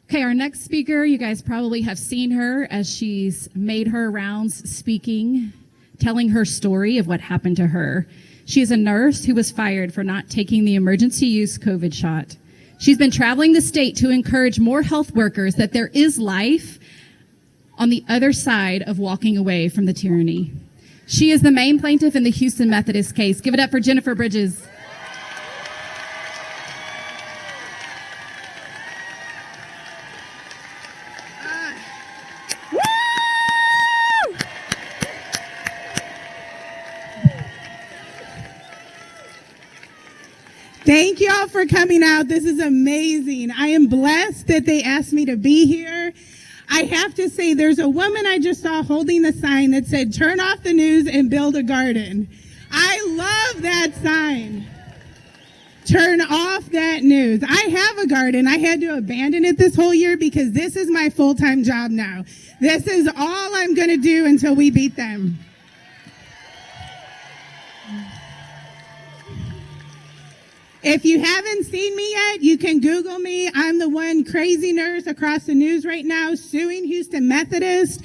Okay, our next speaker, you guys probably have seen her as she's made her rounds speaking, telling her story of what happened to her. She is a nurse who was fired for not taking the emergency use COVID shot. She's been traveling the state to encourage more health workers that there is life on the other side of walking away from the tyranny. She is the main plaintiff in the Houston Methodist case. Give it up for Jennifer Bridges. Thank you all for coming out. This is amazing. I am blessed that they asked me to be here. I have to say, there's a woman I just saw holding the sign that said, "Turn off the news and build a garden." I love that sign. Turn off that news. I have a garden. I had to abandon it this whole year because this is my full-time job now. This is all I'm going to do until we beat them. If you haven't seen me yet, you can Google me. I'm the one crazy nurse across the news right now suing Houston Methodist.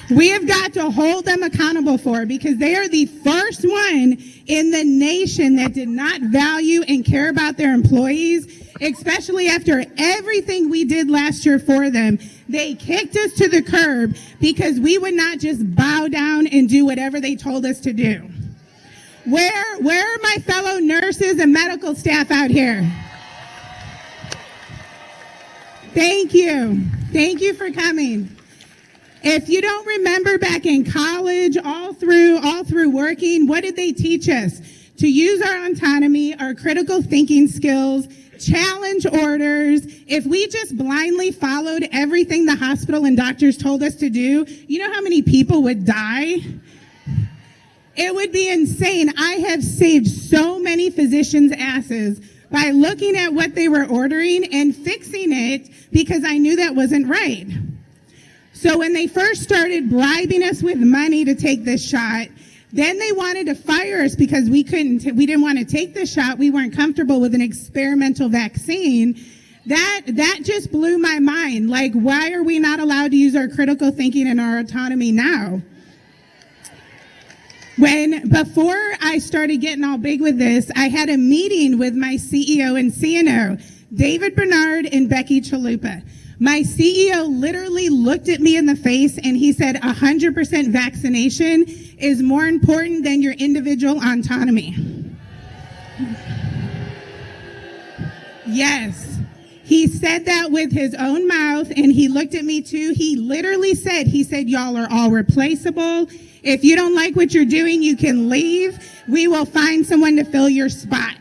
We have got to hold them accountable for it because they are the first one in the nation that did not value and care about their employees, especially after everything we did last year for them. They kicked us to the curb because we would not just bow down and do whatever they told us to do. Where are my fellow nurses and medical staff out here? Thank you. Thank you for coming. If you don't remember back in college, all through working, what did they teach us? To use our autonomy, our critical thinking skills, challenge orders. If we just blindly followed everything the hospital and doctors told us to do, you know how many people would die? It would be insane. I have saved so many physicians' asses by looking at what they were ordering and fixing it because I knew that wasn't right. So when they first started bribing us with money to take this shot, then they wanted to fire us because we didn't want to take the shot. We weren't comfortable with an experimental vaccine. That just blew my mind. Like, why are we not allowed to use our critical thinking and our autonomy now? Before I started getting all big with this, I had a meeting with my CEO and CNO, David Bernard and Becky Chalupa. My CEO literally looked at me in the face and he said 100% vaccination is more important than your individual autonomy. Yes, he said that with his own mouth and he looked at me too. He literally said, y'all are all replaceable. If you don't like what you're doing, you can leave. We will find someone to fill your spot.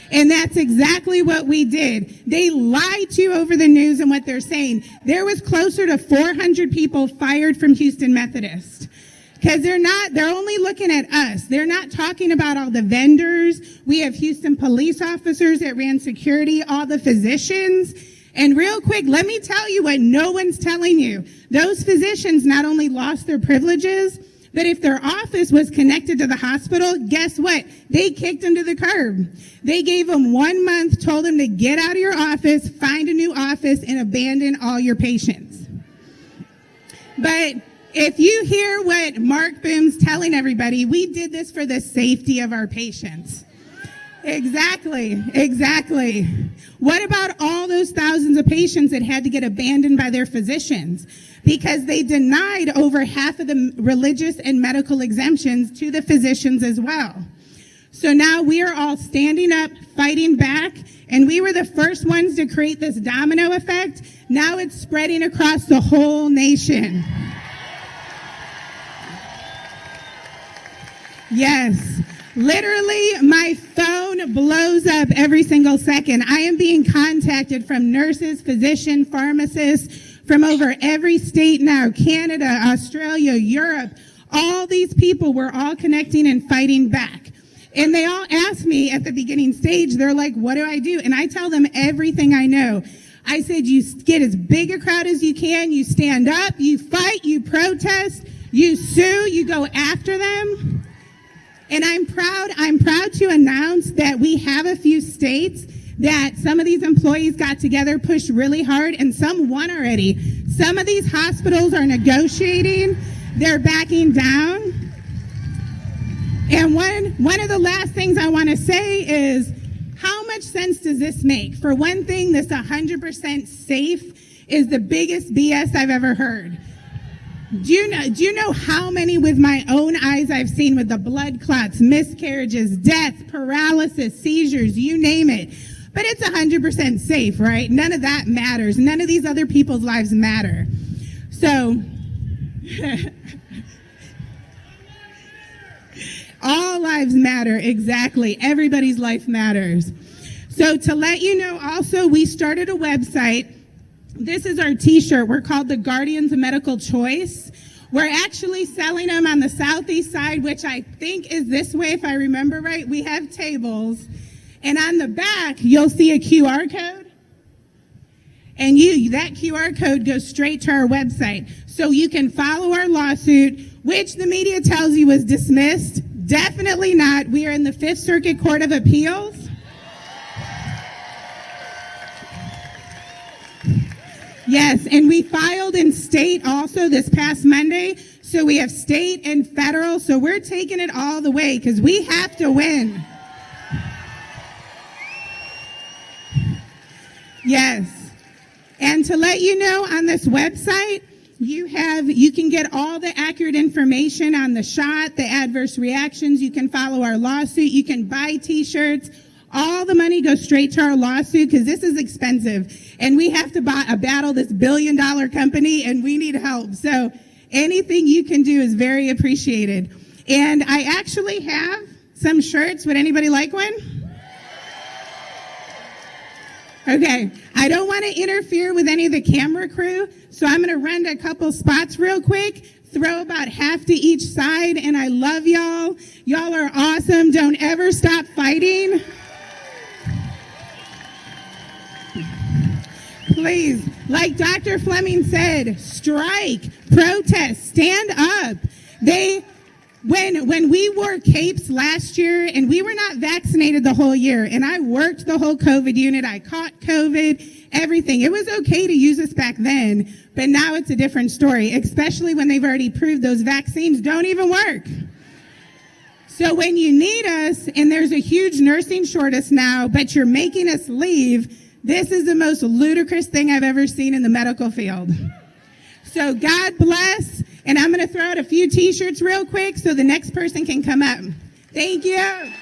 And that's exactly what we did. They lied to you over the news and what they're saying. There was closer to 400 people fired from Houston Methodist. Because they're only looking at us. They're not talking about all the vendors. We have Houston police officers that ran security, all the physicians. And real quick, let me tell you what no one's telling you. Those physicians not only lost their privileges, but if their office was connected to the hospital, guess what? They kicked them to the curb. They gave them 1 month, told them to get out of your office, find a new office, and abandon all your patients. But if you hear what Mark Boom's telling everybody, we did this for the safety of our patients. Exactly. What about all those thousands of patients that had to get abandoned by their physicians? Because they denied over half of the religious and medical exemptions to the physicians as well. So now we are all standing up, fighting back, and we were the first ones to create this domino effect. Now it's spreading across the whole nation. Yes, literally my phone blows up every single second. I am being contacted from nurses, physicians, pharmacists, from over every state now, Canada, Australia, Europe. All these people were all connecting and fighting back. And they all asked me at the beginning stage, they're like, what do I do? And I tell them everything I know. I said, you get as big a crowd as you can, you stand up, you fight, you protest, you sue, you go after them. And I'm proud to announce that we have a few states that some of these employees got together, pushed really hard, and some won already. Some of these hospitals are negotiating. They're backing down. And one of the last things I want to say is, how much sense does this make? For one thing, this 100% safe is the biggest BS I've ever heard. Do you know how many with my own eyes I've seen with the blood clots, miscarriages, death, paralysis, seizures, you name it. But it's 100% safe, right? None of that matters. None of these other people's lives matter. So, all lives matter, exactly. Everybody's life matters. So to let you know also, we started a website. This is our t-shirt. We're called the Guardians of Medical Choice. We're actually selling them on the southeast side, which I think is this way, if I remember right. We have tables. And on the back, you'll see a QR code. And that QR code goes straight to our website. So you can follow our lawsuit, which the media tells you was dismissed. Definitely not. We are in the Fifth Circuit Court of Appeals. Yes, and we filed in state also this past Monday. So we have state and federal. So we're taking it all the way because we have to win. Yes. And to let you know, on this website, you can get all the accurate information on the shot, the adverse reactions. You can follow our lawsuit. You can buy t-shirts. All the money goes straight to our lawsuit because this is expensive. And we have to battle this billion-dollar company, and we need help. So anything you can do is very appreciated. And I actually have some shirts. Would anybody like one? Okay, I don't want to interfere with any of the camera crew, so I'm going to run to a couple spots real quick, throw about half to each side, and I love y'all. Y'all are awesome. Don't ever stop fighting. Please, like Dr. Fleming said, strike, protest, stand up. When we wore capes last year, and we were not vaccinated the whole year, and I worked the whole COVID unit, I caught COVID, everything. It was okay to use us back then, but now it's a different story, especially when they've already proved those vaccines don't even work. So when you need us, and there's a huge nursing shortage now, but you're making us leave, this is the most ludicrous thing I've ever seen in the medical field. So God bless. And I'm going to throw out a few t-shirts real quick so the next person can come up. Thank you.